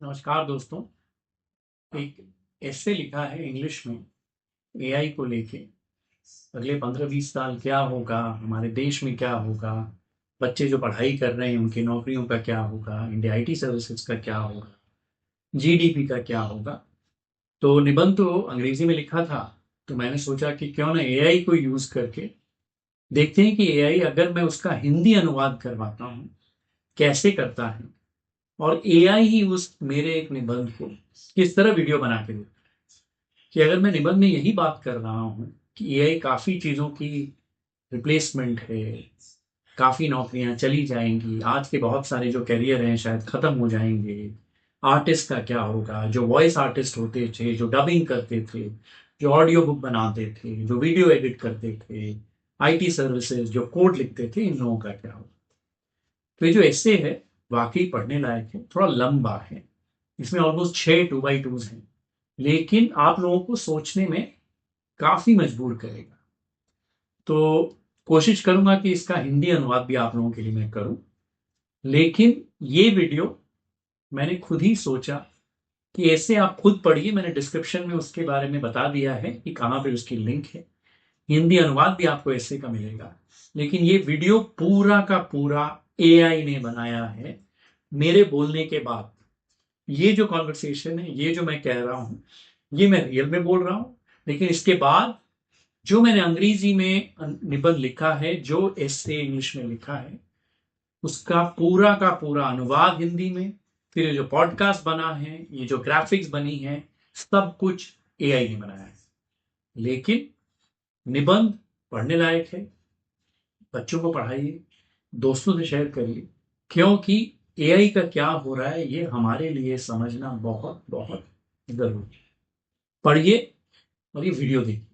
नमस्कार दोस्तों। एक ऐसे लिखा है इंग्लिश में एआई को लेके। अगले 15-20 साल क्या होगा, हमारे देश में क्या होगा, बच्चे जो पढ़ाई कर रहे हैं उनकी नौकरियों का क्या होगा, इंडिया आईटी सर्विसेज का क्या होगा, जीडीपी का क्या होगा। तो निबंध तो अंग्रेजी में लिखा था, तो मैंने सोचा कि क्यों ना एआई को यूज करके देखते हैं कि एआई अगर मैं उसका हिंदी अनुवाद करवाता हूँ कैसे करता है, और एआई ही उस मेरे एक निबंध को किस तरह वीडियो बना के देता है। कि अगर मैं निबंध में यही बात कर रहा हूँ कि एआई काफ़ी चीज़ों की रिप्लेसमेंट है, काफ़ी नौकरियां चली जाएंगी, आज के बहुत सारे जो करियर हैं शायद ख़त्म हो जाएंगे। आर्टिस्ट का क्या होगा, जो वॉइस आर्टिस्ट होते थे, जो डबिंग करते थे, जो ऑडियो बुक बनाते थे, जो वीडियो एडिट करते थे, आईटी सर्विसेज जो कोड लिखते थे, इन लोगों का क्या होगा। तो ये जो ऐसे है वाकई पढ़ने लायक है, थोड़ा लंबा है, इसमें ऑलमोस्ट 6 2x2 हैं, लेकिन आप लोगों को सोचने में काफी मजबूर करेगा। तो कोशिश करूंगा कि इसका हिंदी अनुवाद भी आप लोगों के लिए मैं करूं। लेकिन ये वीडियो मैंने खुद ही सोचा कि ऐसे आप खुद पढ़िए, मैंने डिस्क्रिप्शन में उसके बारे में बता दिया है कि कहाँ पे उसकी लिंक है। हिंदी अनुवाद भी आपको ऐसे का मिलेगा, लेकिन ये वीडियो पूरा का पूरा एआई ने बनाया है मेरे बोलने के बाद। ये जो कॉन्वर्सेशन है, ये जो मैं कह रहा हूं, ये मैं रियल में बोल रहा हूं, लेकिन इसके बाद जो मैंने अंग्रेजी में निबंध लिखा है, जो एस्से इंग्लिश में लिखा है, उसका पूरा का पूरा अनुवाद हिंदी में, फिर ये जो पॉडकास्ट बना है, ये जो ग्राफिक्स बनी है, सब कुछ एआई ने बनाया है। लेकिन निबंध पढ़ने लायक है, बच्चों को पढ़ाइए, दोस्तों से शेयर करिए, क्योंकि एआई का क्या हो रहा है ये हमारे लिए समझना बहुत बहुत जरूरी है। पढ़िए और ये वीडियो देखिए।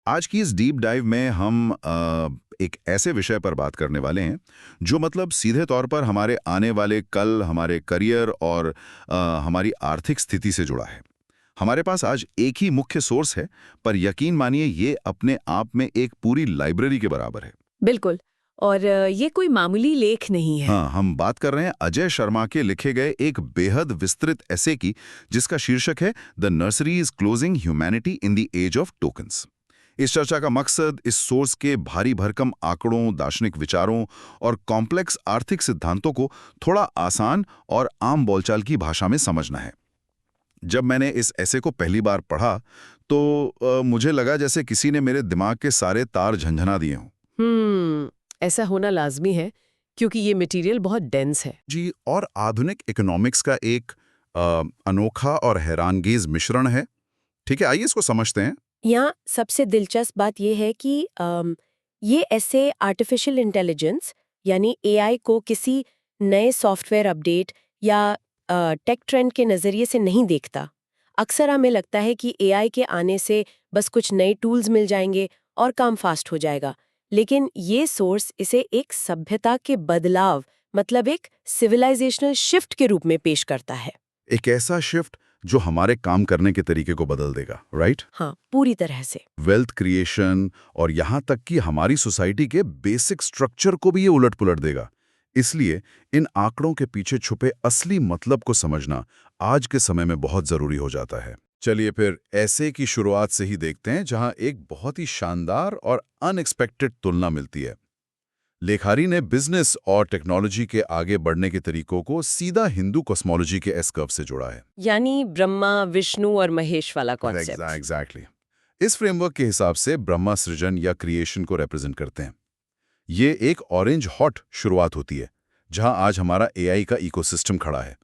आज की इस डीप डाइव में हम एक ऐसे विषय पर बात करने वाले हैं जो मतलब सीधे तौर पर हमारे आने वाले कल, हमारे करियर और हमारी आर्थिक स्थिति से जुड़ा है। हमारे पास आज एक ही मुख्य सोर्स है, पर यकीन मानिए ये अपने आप में एक पूरी लाइब्रेरी के बराबर है। बिल्कुल। और ये कोई मामूली लेख नहीं है। हाँ, हम बात कर रहे हैं अजय शर्मा के लिखे गए एक बेहद विस्तृत ऐसे की, जिसका शीर्षक है the nursery is closing humanity in the age of tokens. इस चर्चा का मकसद इस सोर्स के भारी भरकम आंकड़ों, दार्शनिक विचारों और कॉम्प्लेक्स आर्थिक सिद्धांतों को थोड़ा आसान और आम बोलचाल की भाषा में समझना है। जब मैंने इस ऐसे को पहली बार पढ़ा तो मुझे लगा जैसे किसी ने मेरे दिमाग के सारे तार झंझना दिए हों। ऐसा होना लाजमी है, क्योंकि ये मटेरियल बहुत डेंस है। जी, और आधुनिक इकोनॉमिक्स का एक अनोखा और हैरानगेज मिश्रण है। ठीक है, आइए इसको समझते हैं। यहाँ सबसे दिलचस्प बात ये है कि ये ऐसे आर्टिफिशियल इंटेलिजेंस यानी एआई को किसी नए सॉफ्टवेयर अपडेट या टेक ट्रेंड के नज़रिए से नहीं देखता। अक्सर हमें लगता है कि एआई के आने से बस कुछ नए टूल्स मिल जाएंगे और काम फास्ट हो जाएगा। लेकिन ये सोर्स इसे एक सभ्यता के बदलाव, मतलब एक सिविलाइजेशनल शिफ्ट के रूप में पेश करता है। एक ऐसा शिफ्ट जो हमारे काम करने के तरीके को बदल देगा, राइट? हाँ, पूरी तरह से। वेल्थ क्रिएशन और यहाँ तक कि हमारी सोसाइटी के बेसिक स्ट्रक्चर को भी ये उलट-पुलट देगा। इसलिए इन आंकड़ों के पीछे छुपे असली मतलब को समझना आज के समय में बहुत जरूरी हो जाता है। चलिए फिर ऐसे की शुरुआत से ही देखते हैं, जहां एक बहुत ही शानदार और अनएक्सपेक्टेड तुलना मिलती है। लेखारी ने बिजनेस और टेक्नोलॉजी के आगे बढ़ने के तरीकों को सीधा हिंदू कॉस्मोलॉजी के एस कर्व से जोड़ा है। यानी ब्रह्मा, विष्णु और महेश वाला कॉन्सेप्ट। एग्जैक्टली। इस फ्रेमवर्क के हिसाब से ब्रह्मा सृजन या क्रिएशन को रिप्रेजेंट करते हैं। ये एक ऑरेंज हॉट शुरुआत होती है, जहां आज हमारा एआई का इकोसिस्टम खड़ा है।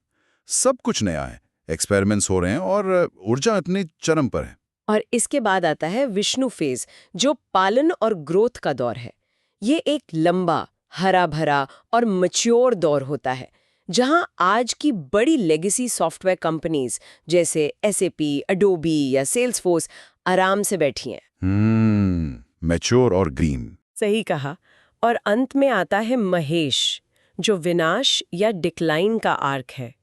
सब कुछ नया है, एक्सपेरिमेंट्स हो रहे हैं और ऊर्जा अपने चरम पर है। और इसके बाद आता है विष्णु फेज, जो पालन और ग्रोथ का दौर है। ये एक लंबा, हरा भरा और मैच्योर दौर होता है, जहां आज की बड़ी लेगेसी सॉफ्टवेयर कंपनीज जैसे एसएपी, एडोबी या सेल्सफोर्स आराम से बैठी हैं। मैच्योर और ग्रीन। सही कहा। और अंत में आता है महेश, जो विनाश या डिक्लाइन का आर्क है।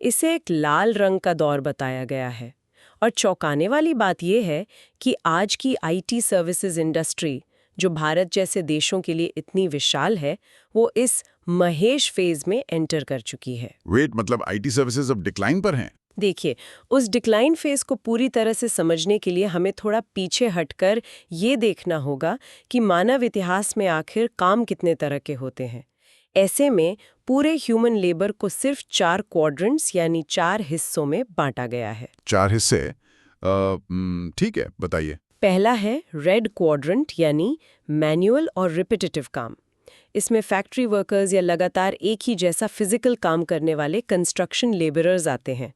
इसे एक लाल रंग का दौर बताया गया है। और चौंकाने वाली बात यह है कि आज की आईटी सर्विसेज इंडस्ट्री, जो भारत जैसे देशों के लिए इतनी विशाल है, वो इस महेश फेज में एंटर कर चुकी है। वेट, मतलब आईटी सर्विसेज अब डिक्लाइन पर हैं? देखिए, उस डिक्लाइन फेज को पूरी तरह से समझने के लिए हमें थोड़ा पीछे हटकर ये देखना होगा कि मानव इतिहास में आखिर काम कितने तरह के होते हैं। ऐसे में पूरे ह्यूमन लेबर को सिर्फ 4 क्वाड्रेंट्स यानी 4 हिस्सों में बांटा गया है। 4 हिस्से? ठीक है, बताइए। पहला है रेड क्वाड्रेंट यानी मैनुअल और रिपीटेटिव काम। इसमें फैक्ट्री वर्कर्स या लगातार एक ही जैसा फिजिकल काम करने वाले कंस्ट्रक्शन लेबरर्स आते हैं।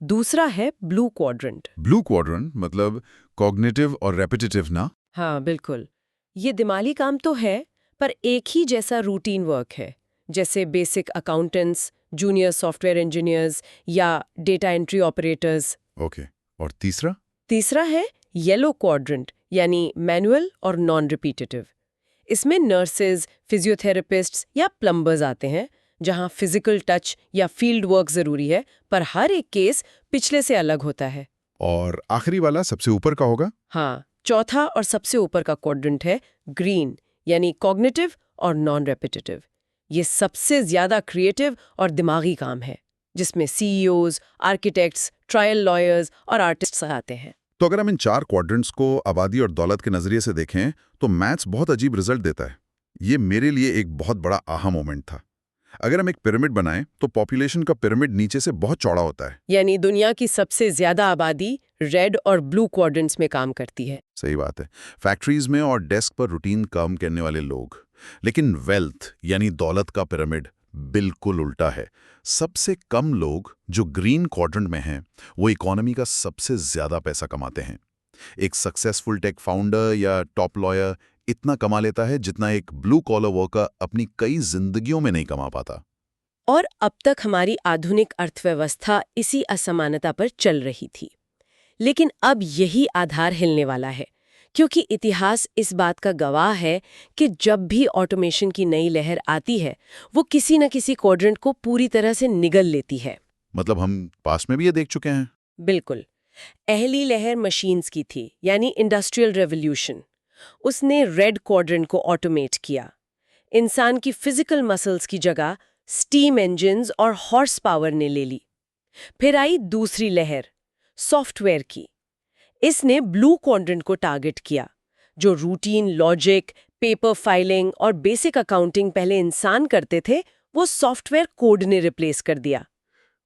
दूसरा है ब्लू क्वाड्रेंट। ब्लू क्वाड्रेंट मतलब कॉग्निटिव और रेपिटेटिव ना? हाँ, बिल्कुल। ये दिमागी काम तो है, पर एक ही जैसा रूटीन वर्क है, जैसे basic accountants, junior software engineers या डेटा एंट्री ऑपरेटर्स। ओके, और तीसरा? तीसरा है येलो क्वाड्रेंट यानी मैनुअल और नॉन रिपीटेटिव। इसमें नर्सेज, फिजियोथेरेपिस्ट्स या प्लम्बर्स आते हैं, जहां फिजिकल टच या फील्ड वर्क जरूरी है, पर हर एक केस पिछले से अलग होता है। और आखिरी वाला सबसे ऊपर का होगा? हाँ, चौथा और सबसे ऊपर का क्वाड्रेंट है ग्रीन यानी कॉग्निटिव और नॉन रेपिटेटिव। ये सबसे ज्यादा क्रिएटिव और दिमागी काम है, जिसमें सीईओज, आर्किटेक्ट्स, ट्रायल लॉयर्स और आर्टिस्ट्स आते हैं। तो अगर हम इन 4 क्वाड्रेंट्स को आबादी और दौलत के नजरिए से देखें तो मैथ्स बहुत अजीब रिजल्ट देता है। ये मेरे लिए एक बहुत बड़ा आहा मोमेंट था। अगर हम एक पिरामिड बनाएं तो पॉपुलेशन का पिरामिड नीचे से बहुत चौड़ा होता है। यानी दुनिया की सबसे ज्यादा आबादी रेड और ब्लू क्वाड्रेंट्स में काम करती है। सही बात है, फैक्ट्रीज में और डेस्क पर रूटीन काम करने वाले लोग। लेकिन वेल्थ यानी दौलत का पिरामिड बिल्कुल उल्टा है। सबसे कम लोग जो ग्रीन क्वाड्रेंट में हैं वो इकोनॉमी का सबसे ज्यादा पैसा कमाते हैं। एक सक्सेसफुल टेक फाउंडर या टॉप लॉयर इतना कमा लेता है जितना एक ब्लू कॉलर वर्कर अपनी कई जिंदगियों में नहीं कमा पाता। और अब तक हमारी आधुनिक अर्थव्यवस्था इसी असमानता पर चल रही थी। लेकिन अब यही आधार हिलने वाला है, क्योंकि इतिहास इस बात का गवाह है कि जब भी ऑटोमेशन की नई लहर आती है, वो किसी न किसी क्वाड्रेंट को पूरी तरह से निगल लेती है। मतलब हम पास में भी ये देख चुके हैं। बिल्कुल। पहली लहर मशीन्स की थी, यानी इंडस्ट्रियल रेवोल्यूशन। उसने रेड क्वाड्रेंट को ऑटोमेट किया। इंसान की फिजिकल मसल्स की जगह स्टीम इंजन्स और हॉर्स पावर ने ले ली। फिर आई दूसरी लहर, सॉफ्टवेयर की। इसने ब्लू क्वाड्रेंट को टारगेट किया, जो रूटीन लॉजिक, पेपर फाइलिंग और बेसिक अकाउंटिंग पहले इंसान करते थे, वो सॉफ्टवेयर कोड ने रिप्लेस कर दिया।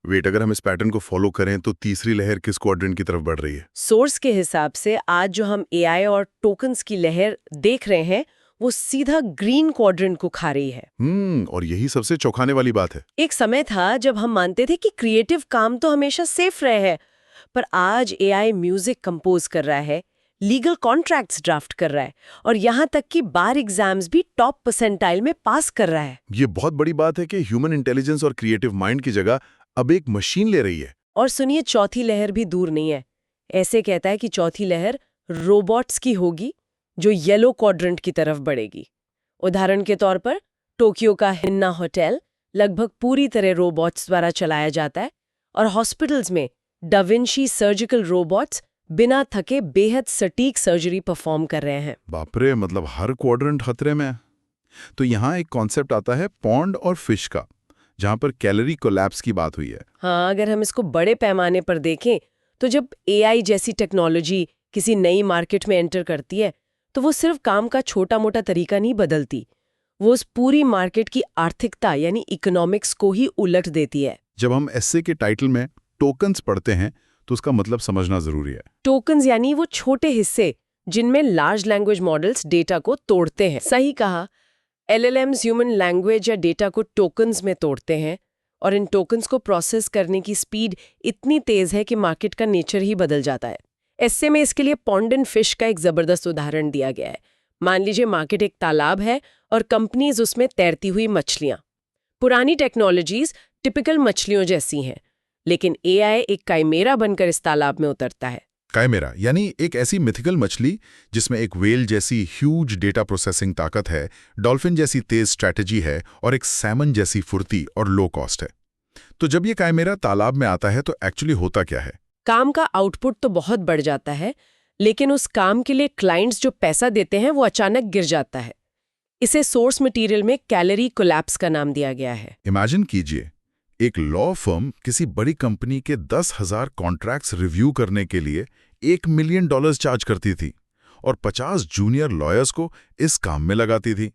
वेट, अगर हम इस पैटर्न को फॉलो करें तो तीसरी लहर किस क्वाड्रेंट की तरफ बढ़ रही है? सोर्स के हिसाब से आज जो हम एआई और टोकन्स की लहर देख रहे हैं, वो सीधा ग्रीन क्वाड्रेंट को खा रही है। और यही सबसे चौंकाने वाली बात है। एक समय था जब हम मानते थे कि क्रिएटिव काम तो हमेशा सेफ रहे हैं, पर आज एआई म्यूजिक कंपोज कर रहा है, लीगल कॉन्ट्रैक्ट्स ड्राफ्ट कर रहा है और यहाँ तक कि बार एग्जाम्स भी टॉप परसेंटाइल में पास कर रहा है। ये बहुत बड़ी बात है कि ह्यूमन इंटेलिजेंस और क्रिएटिव माइंड की जगह अब एक मशीन ले रही है। और सुनिए, चौथी लहर भी दूर नहीं है। ऐसे कहता है कि चौथी लहर रोबोट्स की होगी, जो येलो क्वाड्रेंट की तरफ बढ़ेगी। उदाहरण के तौर पर टोक्यो का हिन्ना होटल लगभग पूरी तरह रोबोट्स द्वारा चलाया जाता है और हॉस्पिटल्स में डाविंची सर्जिकल रोबोट्स बिना थके बेहद सटीक सर्जरी परफॉर्म कर रहे हैं। बाप रे, मतलब हर क्वाड्रेंट खतरे में। तो यहाँ एक कॉन्सेप्ट आता है पॉन्ड और फिश का, जहाँ पर कैलोरी कोलैप्स की बात हुई है। हाँ, अगर हम इसको बड़े पैमाने पर देखें तो जब एआई जैसी टेक्नोलॉजी किसी नई मार्केट में एंटर करती है, तो वो सिर्फ काम का छोटा मोटा तरीका नहीं बदलती, वो उस पूरी मार्केट की आर्थिकता यानी इकोनॉमिक्स को ही उलट देती है। जब हम एस्से के टाइटल में टोकन्स पढ़ते हैं तो उसका मतलब समझना जरूरी है। टोकन्स यानी वो छोटे हिस्से जिनमें लार्ज लैंग्वेज मॉडल्स डेटा को तोड़ते हैं। सही कहा, एलएलएम्स ह्यूमन लैंग्वेज या डेटा को टोकन्स में तोड़ते हैं और इन टोकन्स को प्रोसेस करने की स्पीड इतनी तेज है कि मार्केट का नेचर ही बदल जाता है। ऐसे में इसके लिए पॉन्ड एंड फिश का एक जबरदस्त उदाहरण दिया गया है। मान लीजिए मार्केट एक तालाब है और कंपनीज उसमें तैरती हुई मछलियां। पुरानी टेक्नोलॉजीज टिपिकल मछलियों जैसी हैं, लेकिन एआई एक काइमेरा बनकर इस तालाब में उतरता है। काइमेरा यानी एक ऐसी मिथिकल मछली जिसमें एक व्हेल जैसी ह्यूज डेटा प्रोसेसिंग ताकत है, डॉल्फिन जैसी तेज स्ट्रैटेजी है और एक सैमन जैसी फुर्ती और लो कॉस्ट है। तो जब ये काइमेरा तालाब में आता है तो एक्चुअली होता क्या है? काम का आउटपुट तो बहुत बढ़ जाता है, लेकिन उस काम के लिए क्लाइंट्स जो पैसा देते हैं वो अचानक गिर जाता है। इसे सोर्स मटेरियल में कैलोरी कोलैप्स का नाम दिया गया है। इमेजिन कीजिए, एक लॉ फर्म किसी बड़ी कंपनी के 10,000 कॉन्ट्रैक्ट्स रिव्यू करने के लिए $1 मिलियन चार्ज करती थी और 50 जूनियर लॉयर्स को इस काम में लगाती थी।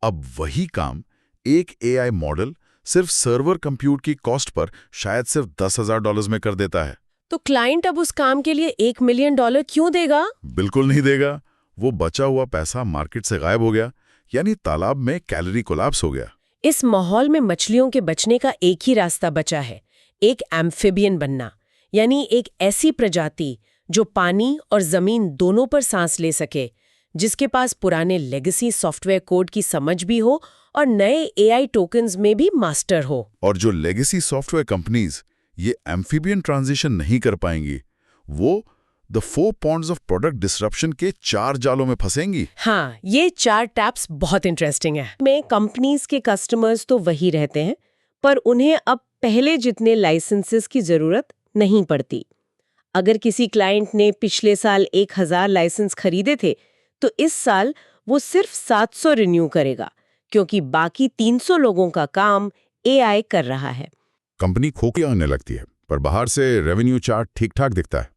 अब वही काम एक एआई मॉडल सिर्फ सर्वर कंप्यूट की कॉस्ट पर शायद सिर्फ $10,000 में कर देता है। तो क्लाइंट अब उस काम के लिए $1 मिलियन क्यों देगा? बिल्कुल नहीं देगा। वो बचा हुआ पैसा मार्केट से गायब हो गया, यानी तालाब में कैलोरी कोलैप्स हो गया। इस माहौल में मछलियों के बचने का एक ही रास्ता बचा है, एक एम्फिबियन बनना, यानी एक ऐसी प्रजाति जो पानी और जमीन दोनों पर सांस ले सके, जिसके पास पुराने लेगेसी सॉफ्टवेयर कोड की समझ भी हो और नए एआई टोकन्स में भी मास्टर हो। और जो लेगेसी सॉफ्टवेयर कंपनीज ये एम्फिबियन ट्रांजिशन नहीं कर पाएंगी, वो the 4 ponds of product disruption के 4 जालों में फंसेंगी। हाँ, ये 4 टैप्स बहुत इंटरेस्टिंग है। में कंपनीज के कस्टमर्स तो वही रहते हैं, पर उन्हें अब पहले जितने लाइसेंसेस की जरूरत नहीं पड़ती। अगर किसी क्लाइंट ने पिछले साल 1000 लाइसेंस खरीदे थे, तो इस साल वो सिर्फ 700 रिन्यू करेगा, क्योंकि बाकी 300 लोगों का काम एआई कर रहा है। कंपनी खोखला होने लगती है, पर बाहर से रेवेन्यू चार्ट ठीक-ठाक दिखता है।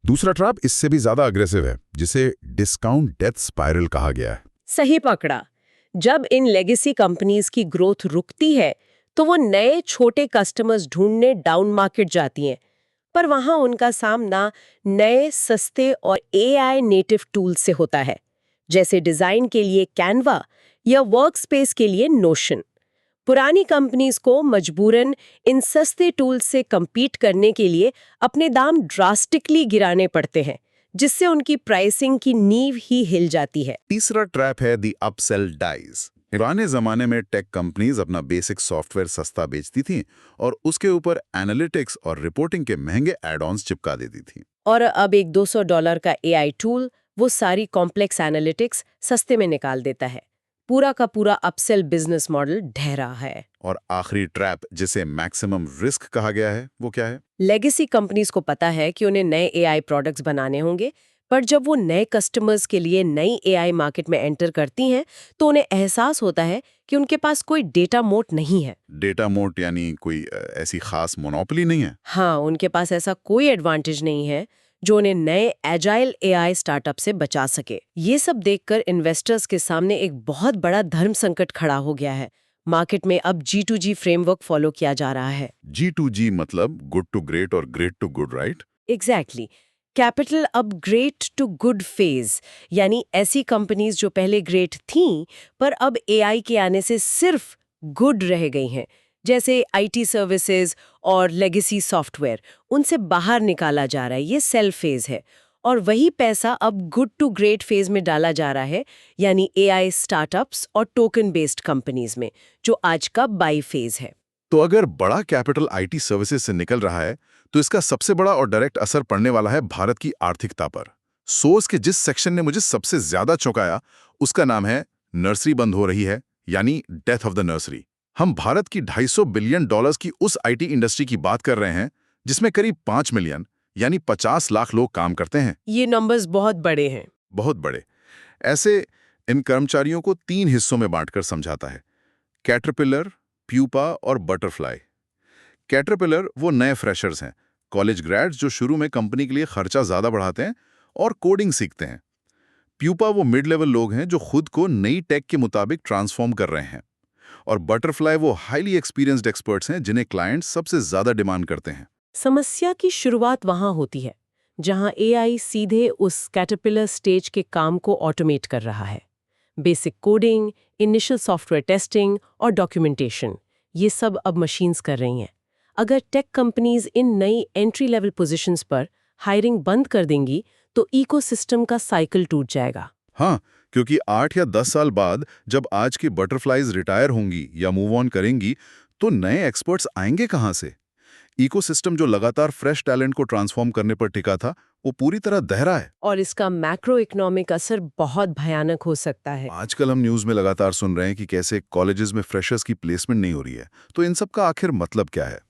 दूसरा ट्रैप इससे भी ज्यादा अग्रेसिव है, जिसे डिस्काउंट डेथ स्पाइरल कहा गया है। सही पकड़ा। जब इन लेगेसी कंपनीज की ग्रोथ रुकती है, तो वो नए छोटे कस्टमर्स ढूंढने डाउन मार्केट जाती हैं, पर वहां उनका सामना नए सस्ते और एआई नेटिव टूल्स से होता है, जैसे डिजाइन के लिए कैनवा या वर्कस्पेस के लिए नोशन। पुरानी कंपनीज को मजबूरन इन सस्ते टूल्स से compete करने के लिए अपने दाम ड्रास्टिकली गिराने पड़ते हैं, जिससे उनकी प्राइसिंग की नींव ही हिल जाती है। तीसरा ट्रैप है दी अपसेल डाइज। पुराने जमाने में टेक कंपनीज अपना बेसिक सॉफ्टवेयर सस्ता बेचती थीं और उसके ऊपर एनालिटिक्स और रिपोर्टिंग के महंगे एड-ऑन्स चिपका देती थीं। और अब एक $200 का एआई टूल वो सारी कॉम्प्लेक्स एनालिटिक्स सस्ते में निकाल देता है। पूरा का पूरा अपसेल बिजनेस मॉडल ढहरा है। और आखिरी ट्रैप, जिसे मैक्सिमम रिस्क कहा गया है, वो क्या है? लेगेसी कंपनीज को पता है कि उन्हें नए एआई प्रोडक्ट्स बनाने होंगे, पर जब वो नए कस्टमर्स के लिए नई एआई मार्केट में एंटर करती हैं, तो उन्हें एहसास होता है कि उनके पास कोई डेटा मोट नहीं है। डेटा मोट यानी कोई ऐसी खास मोनोपोली नहीं है। हाँ, उनके पास ऐसा कोई एडवांटेज नहीं है जो उन्हें नए एजाइल एआई स्टार्टअप से बचा सके। ये सब देखकर इन्वेस्टर्स के सामने एक बहुत बड़ा धर्म संकट खड़ा हो गया है। मार्केट में अब G2G फ्रेमवर्क फॉलो किया जा रहा है। G2G मतलब गुड टू ग्रेट और great to good, right? Exactly. Capital अब ग्रेट टू गुड फेज, यानी ऐसी कंपनीज जो पहले ग्रेट थीं पर अब एआई के आने से सिर्फ गुड रह गई हैं, जैसे आईटी सर्विसेज और लेगेसी सॉफ्टवेयर, उनसे बाहर निकाला जा रहा है। ये सेल फेज है। और वही पैसा अब गुड टू ग्रेट फेज में डाला जा रहा है, यानी एआई स्टार्टअप्स और टोकन बेस्ड कंपनीज में, जो आज का बाई फेज है। तो अगर बड़ा कैपिटल आईटी सर्विसेज से निकल रहा है, तो इसका सबसे बड़ा और डायरेक्ट असर पड़ने वाला है भारत की आर्थिकता पर। सोर्स के जिस सेक्शन ने मुझे सबसे ज्यादा चौंकाया, उसका नाम है नर्सरी बंद हो रही है, यानी डेथ ऑफ द नर्सरी। हम भारत की $250 बिलियन की उस आईटी इंडस्ट्री की बात कर रहे हैं, जिसमें करीब 5 मिलियन यानी 50 लाख लोग काम करते हैं। ये नंबर्स बहुत बड़े हैं। बहुत बड़े। ऐसे इन कर्मचारियों को 3 हिस्सों में बांटकर समझाता है: कैटरपिलर, प्यूपा और बटरफ्लाई। कैटरपिलर वो नए फ्रेशर्स हैं, कॉलेज ग्रेड्स जो शुरू में कंपनी के लिए खर्चा ज्यादा बढ़ाते हैं और कोडिंग सीखते हैं। प्यूपा वो मिड लेवल लोग हैं जो खुद को नई टेक के मुताबिक ट्रांसफॉर्म कर रहे हैं। और बटरफ्लाई वो हाईली एक्सपीरियंस्ड एक्सपर्ट्स हैं जिन्हें क्लाइंट्स सबसे ज्यादा डिमांड करते हैं। समस्या की शुरुआत वहां होती है जहां एआई सीधे उस कैटरपिलर स्टेज के काम को ऑटोमेट कर रहा है। Basic coding, initial software testing और डॉक्यूमेंटेशन, ये सब अब मशीन्स कर रही हैं। अगर टेक कंपनीज इन नई एंट्री लेवल पोजीशंस पर हायरिंग बंद कर देंगी, तो इकोसिस्टम का साइकिल टूट जाएगा। हाँ, क्योंकि 8 या 10 साल बाद जब आज की बटरफ्लाइज रिटायर होंगी या मूव ऑन करेंगी, तो नए एक्सपर्ट्स आएंगे कहाँ से? इकोसिस्टम जो लगातार फ्रेश टैलेंट को ट्रांसफॉर्म करने पर टिका था, वो पूरी तरह दहरा है। और इसका मैक्रो इकोनॉमिक असर बहुत भयानक हो सकता है। आजकल हम न्यूज़ में लगातार सुन रहे हैं कि कैसे कॉलेजेस में फ्रेशर्स की प्लेसमेंट नहीं हो रही है। तो इन सब का आखिर मतलब क्या है?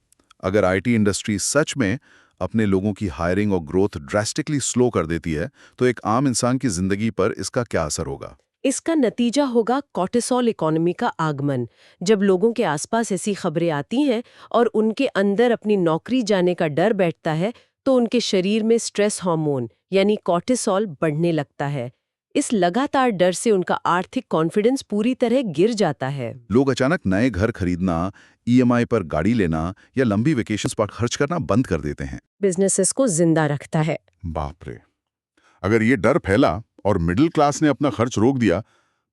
अगर आईटी इंडस्ट्री सच में अपने लोगों की हायरिंग और ग्रोथ ड्रास्टिकली स्लो कर देती है, तो एक आम इंसान की जिंदगी पर इसका क्या असर होगा? इसका नतीजा होगा कॉर्टिसोल इकोनॉमी का आगमन। जब लोगों के आसपास ऐसी खबरें आती हैं और उनके अंदर अपनी नौकरी जाने का डर बैठता है, तो उनके शरीर में स्ट्रेस हार्मोन यानी कॉर्टिसोल बढ़ने लगता है। इस लगातार डर से उनका आर्थिक कॉन्फिडेंस पूरी तरह गिर जाता है। लोग अचानक नए घर खरीदना, ईएमआई पर गाड़ी लेना या लंबी वेकेशंस पर खर्च करना बंद कर देते हैं। बिजनेसेस को जिंदा रखता है। बाप रे! अगर ये डर फैला और मिडिल क्लास ने अपना खर्च रोक दिया,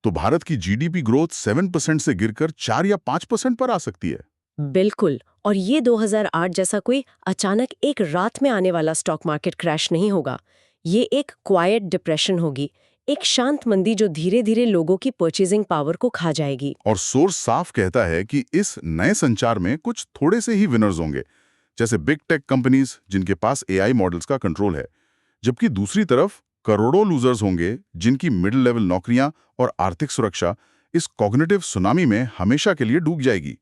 तो भारत की जीडीपी ग्रोथ 7% से गिरकर 4 या 5% पर आ सकती है। बिल्कुल। और ये 2008 जैसा कोई अचानक एक रात में आने वाला स्टॉक मार्केट क्रैश नहीं होगा। ये एक क्वाइट डिप्रेशन होगी, एक शांत मंदी जो धीरे धीरे लोगों की परचेजिंग पावर को खा जाएगी। और सोर्स साफ कहता है कि इस नए संचार में कुछ थोड़े से ही विनर्स होंगे, जैसे बिग टेक कंपनीज जिनके पास एआई मॉडल्स का कंट्रोल है, जबकि दूसरी तरफ करोड़ों लूजर्स होंगे जिनकी मिडिल लेवल नौकरियां और आर्थिक सुरक्षा इस कॉग्निटिव सुनामी में हमेशा के लिए डूब जाएगी।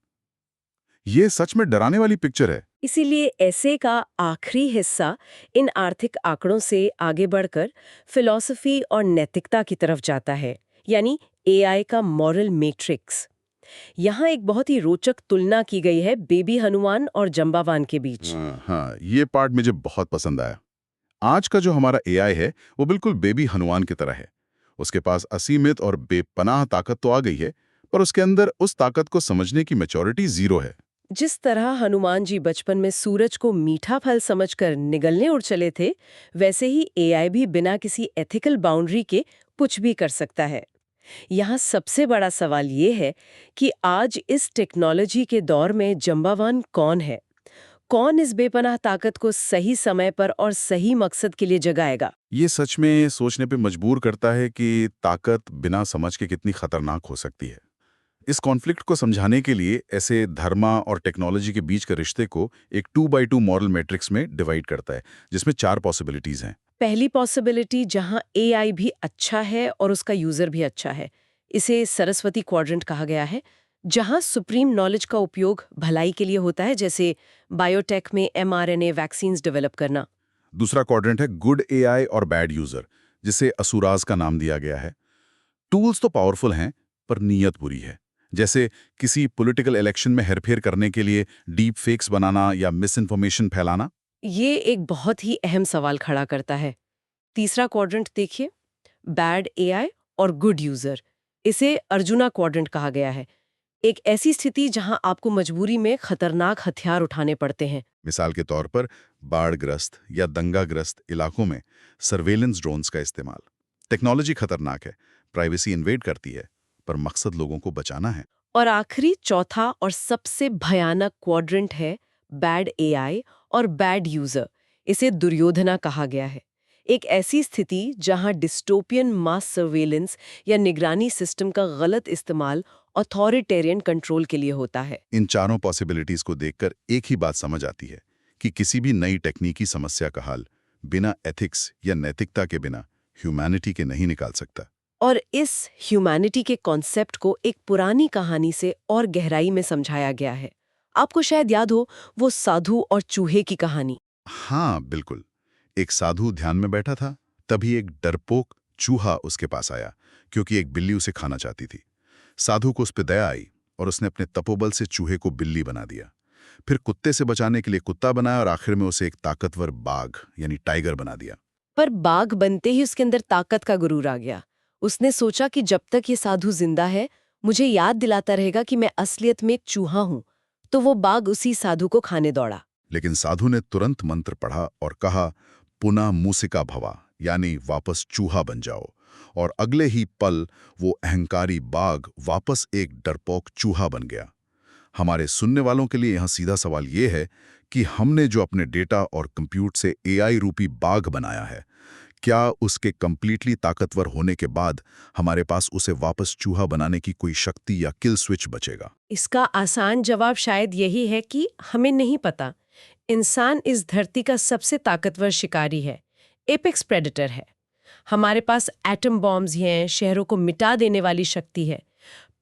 ये सच में डराने वाली पिक्चर है। इसीलिए ऐसे का आखिरी हिस्सा इन आर्थिक आंकड़ों से आगे बढ़कर फिलॉसफी और नैतिकता की तरफ जाता है, यानी एआई का मॉरल मैट्रिक्स। यहाँ एक बहुत ही रोचक तुलना की गई है बेबी हनुमान और जंबावान के बीच। हाँ, ये पार्ट मुझे बहुत पसंद आया। आज का जो हमारा एआई है वो बिल्कुल बेबी हनुमान की तरह है। उसके पास असीमित और बेपनाह ताकत तो आ गई है, पर उसके अंदर उस ताकत को समझने की मैच्योरिटी जीरो है। जिस तरह हनुमान जी बचपन में सूरज को मीठा फल समझकर निगलने उड़ चले थे, वैसे ही एआई भी बिना किसी एथिकल बाउंड्री के कुछ भी कर सकता है। यहाँ सबसे बड़ा सवाल ये है कि आज इस टेक्नोलॉजी के दौर में जंबावान कौन है? कौन इस बेपनाह ताकत को सही समय पर और सही मकसद के लिए जगाएगा? ये सच में सोचने पे मजबूर करता है कि ताकत बिना समझ के कितनी खतरनाक हो सकती है। इस कॉन्फ्लिक्ट को समझाने के लिए ऐसे धर्मा और टेक्नोलॉजी के बीच के रिश्ते को एक 2x2 मॉरल मैट्रिक्स में डिवाइड करता है, जिसमें 4 पॉसिबिलिटीज हैं। पहली पॉसिबिलिटी जहां एआई भी अच्छा है और उसका यूजर भी अच्छा है, इसे सरस्वती क्वाड्रेंट कहा गया है, जहां सुप्रीम नॉलेज का उपयोग भलाई के लिए होता है, जैसे बायोटेक में एमआरएनए वैक्सीन्स डेवलप करना। दूसरा क्वाड्रेंट है गुड एआई और बैड यूजर, जिसे असुराज का नाम दिया गया है। टूल्स तो पावरफुल हैं, पर नीयत बुरी है, जैसे किसी पॉलिटिकल इलेक्शन में हेरफेर करने के लिए डीप फेक्स बनाना या मिस इन्फॉर्मेशन फैलाना। ये एक बहुत ही अहम सवाल खड़ा करता है। तीसरा क्वाड्रेंट देखिए, बैड एआई और गुड यूजर। इसे अर्जुना क्वाड्रेंट कहा गया है। एक ऐसी स्थिति जहां आपको मजबूरी में खतरनाक हथियार उठाने पड़ते हैं। मिसाल के तौर पर बाढ़ग्रस्त या दंगाग्रस्त इलाकों में सर्वेलेंस ड्रोन्स का इस्तेमाल। टेक्नोलॉजी खतरनाक है, प्राइवेसी इन्वेड करती है, पर मकसद लोगों को बचाना है। और आखिरी चौथा और सबसे भयानक क्वाड्रेंट है बैड एआई और बैड यूजर। इसे दुर्योधना कहा गया है। एक ऐसी स्थिति जहां डिस्टोपियन मास सर्वेलेंस या निगरानी सिस्टम का गलत इस्तेमाल अथॉरिटेरियन कंट्रोल के लिए होता है। इन चारों पॉसिबिलिटीज को देखकर एक ही बात समझ आती है कि किसी भी नई तकनीकी समस्या का हल बिना एथिक्स या नैतिकता के बिना ह्यूमैनिटी के नहीं निकाल सकता। और इस ह्यूमैनिटी के कॉन्सेप्ट को एक पुरानी कहानी से और गहराई में समझाया गया है। आपको शायद याद हो वो साधु और चूहे की कहानी। हाँ, बिल्कुल। एक साधु ध्यान में बैठा था, तभी एक डरपोक चूहा उसके पास आया, क्योंकि एक बिल्ली उसे खाना चाहती थी। साधु को उस पर दया आई और उसने अपने तपोबल से चूहे को बिल्ली बना दिया। फिर कुत्ते से बचाने के लिए कुत्ता बनाया और आखिर में उसे एक ताकतवर बाघ यानी टाइगर बना दिया। पर बाघ बनते ही उसके अंदर ताकत का गुरूर आ गया। उसने सोचा कि जब तक ये साधु जिंदा है, मुझे याद दिलाता रहेगा कि मैं असलियत में एक चूहा हूं। तो वो बाघ उसी साधु को खाने दौड़ा। लेकिन साधु ने तुरंत मंत्र पढ़ा और कहा, पुनः मूसिका भवा, यानी वापस चूहा बन जाओ। और अगले ही पल वो अहंकारी बाघ वापस एक डरपोक चूहा बन गया। हमारे सुनने वालों के लिए यहाँ सीधा सवाल ये है कि हमने जो अपने डेटा और कंप्यूट से एआई रूपी बाघ बनाया है, क्या उसके कंप्लीटली ताकतवर होने के बाद हमारे पास उसे वापस चूहा बनाने की कोई शक्ति या किल स्विच बचेगा? इसका आसान जवाब शायद यही है कि हमें नहीं पता। इंसान इस धरती का सबसे ताकतवर शिकारी है, एपेक्स प्रेडेटर है। हमारे पास एटम बॉम्ब्स हैं, शहरों को मिटा देने वाली शक्ति है।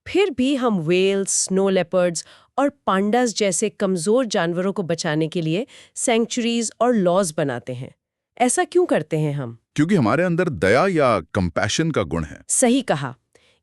फिर भी हम व्हेल्स, स्नो लेपर्ड्स और पांडास जैसे कमजोर जानवरों को बचाने के लिए सैंक्चुरीज और लॉज बनाते हैं। ऐसा क्यों करते हैं हम? क्योंकि हमारे अंदर दया या कंपैशन का गुण है। सही कहा।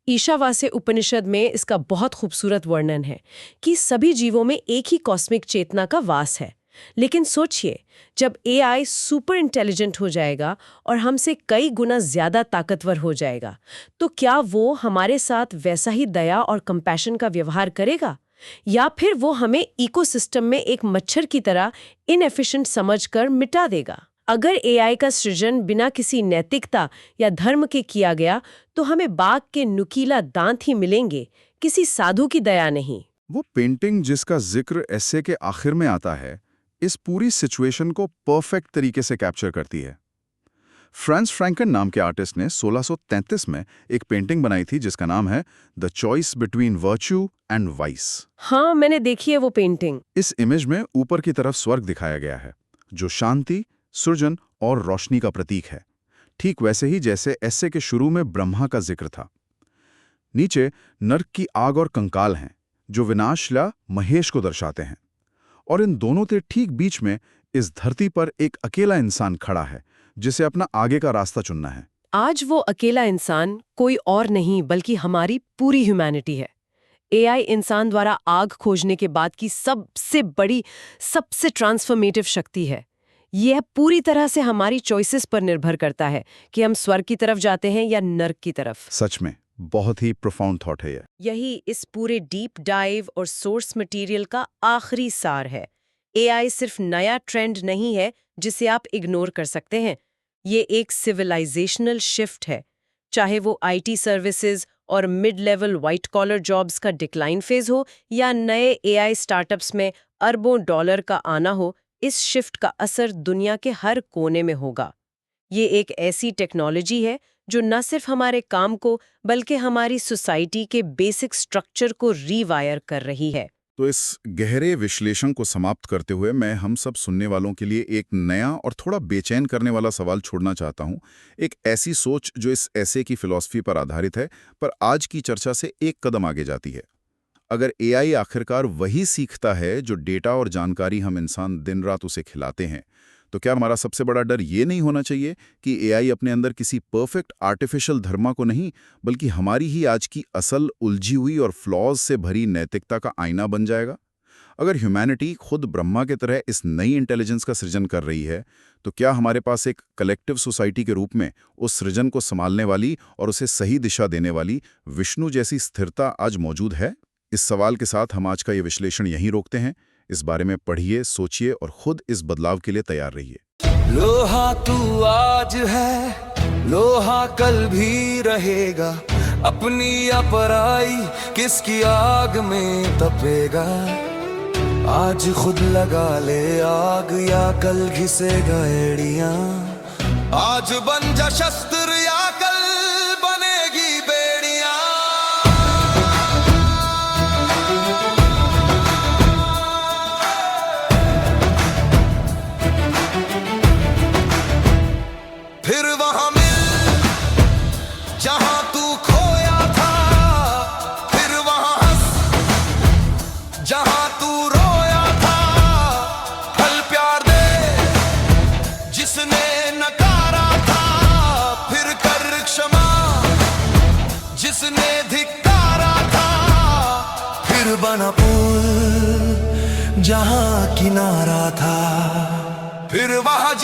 ईशावास्य उपनिषद में इसका बहुत खूबसूरत वर्णन है कि सभी जीवों में एक ही कॉस्मिक चेतना का वास है। लेकिन सोचिए, जब एआई सुपर इंटेलिजेंट हो जाएगा और हमसे कई गुना ज्यादा ताकतवर हो जाएगा, तो क्या वो हमारे साथ वैसा ही दया और कंपैशन का व्यवहार करेगा, या फिर वो हमें इकोसिस्टम में एक मच्छर की तरह इनएफिशिएंट समझकर मिटा देगा? अगर एआई का सृजन बिना किसी नैतिकता या धर्म के किया गया, तो हमें बाघ के नुकीला दांत ही मिलेंगे, किसी साधु की दया नहीं। वो पेंटिंग जिसका जिक्र एसे के आखिर में आता है, इस पूरी सिचुएशन को परफेक्ट तरीके से कैप्चर करती है। फ्रांस फ्रैंकन नाम के आर्टिस्ट ने 1633 में एक पेंटिंग बनाई थी जिसका नाम है the choice between virtue and vice. हाँ, मैंने देखी है वो पेंटिंग। इस इमेज में ऊपर की तरफ स्वर्ग दिखाया गया है, जो शांति, सृजन और रोशनी का प्रतीक है, ठीक वैसे ही जैसे एसे के शुरू में ब्रह्मा का जिक्र था। नीचे नर्क की आग और कंकाल हैं, जो विनाशला महेश को दर्शाते हैं। और इन दोनों के ठीक बीच में इस धरती पर एक अकेला इंसान खड़ा है, जिसे अपना आगे का रास्ता चुनना है। आज वो अकेला इंसान कोई और नहीं बल्कि हमारी पूरी ह्यूमैनिटी है। एआई इंसान द्वारा आग खोजने के बाद की सबसे बड़ी, सबसे ट्रांसफॉर्मेटिव शक्ति है। यह पूरी तरह से हमारी चॉइसेस पर निर्भर करता है कि हम स्वर्ग की तरफ जाते हैं या नर्क की तरफ। सच में बहुत ही प्रोफाउंड थॉट है ये। यही इस पूरे डीप डाइव और सोर्स मटेरियल का आखिरी सार है। एआई सिर्फ नया ट्रेंड नहीं है जिसे आप इग्नोर कर सकते हैं। ये एक सिविलाइजेशनल शिफ्ट है। चाहे वो आईटी सर्विसेज और mid level white collar jobs का डिक्लाइन फेज हो या नए एआई स्टार्टअप्स में अरबों डॉलर का आना हो, इस शिफ्ट का असर दुनिया के हर कोने में होगा। ये एक ऐसी टेक्नोलॉजी है जो न सिर्फ हमारे काम को बल्कि हमारी सोसाइटी के बेसिक स्ट्रक्चर को रीवायर कर रही है। तो इस गहरे विश्लेषण को समाप्त करते हुए मैं हम सब सुनने वालों के लिए एक नया और थोड़ा बेचैन करने वाला सवाल छोड़ना चाहता हूं। एक ऐसी सोच जो इस ऐसे की फिलॉसफी पर आधारित है, पर आज की चर्चा से एक कदम आगे जाती है। अगर एआई आखिरकार वही सीखता है जो डेटा और जानकारी हम इंसान दिन रात उसे खिलाते हैं, तो क्या हमारा सबसे बड़ा डर ये नहीं होना चाहिए कि एआई अपने अंदर किसी परफेक्ट आर्टिफिशियल धर्मा को नहीं, बल्कि हमारी ही आज की असल उलझी हुई और फ्लॉज से भरी नैतिकता का आईना बन जाएगा? अगर ह्यूमैनिटी खुद ब्रह्मा की तरह इस नई इंटेलिजेंस का सृजन कर रही है, तो क्या हमारे पास एक कलेक्टिव सोसाइटी के रूप में उस सृजन को संभालने वाली और उसे सही दिशा देने वाली विष्णु जैसी स्थिरता आज मौजूद है? इस सवाल के साथ हम आज का ये विश्लेषण यहीं रोकते हैं। इस बारे में पढ़िए, सोचिए और खुद इस बदलाव के लिए तैयार रहिए। लोहा तू आज है, लोहा कल भी रहेगा, अपनी अपराई किसकी आग में तपेगा। आज खुद लगा ले आग या कल घिसेगा एड़ियां, आज बन जा शस्त्र या कल बनेगी बेड़ियां। फिर वहां मिल जहां तू खोया था, फिर वहां हंस जहां तू रोया था। फल प्यार दे जिसने नकारा था, फिर कर क्षमा जिसने धिक्कारा था। फिर बना पुल जहां किनारा था, फिर वहां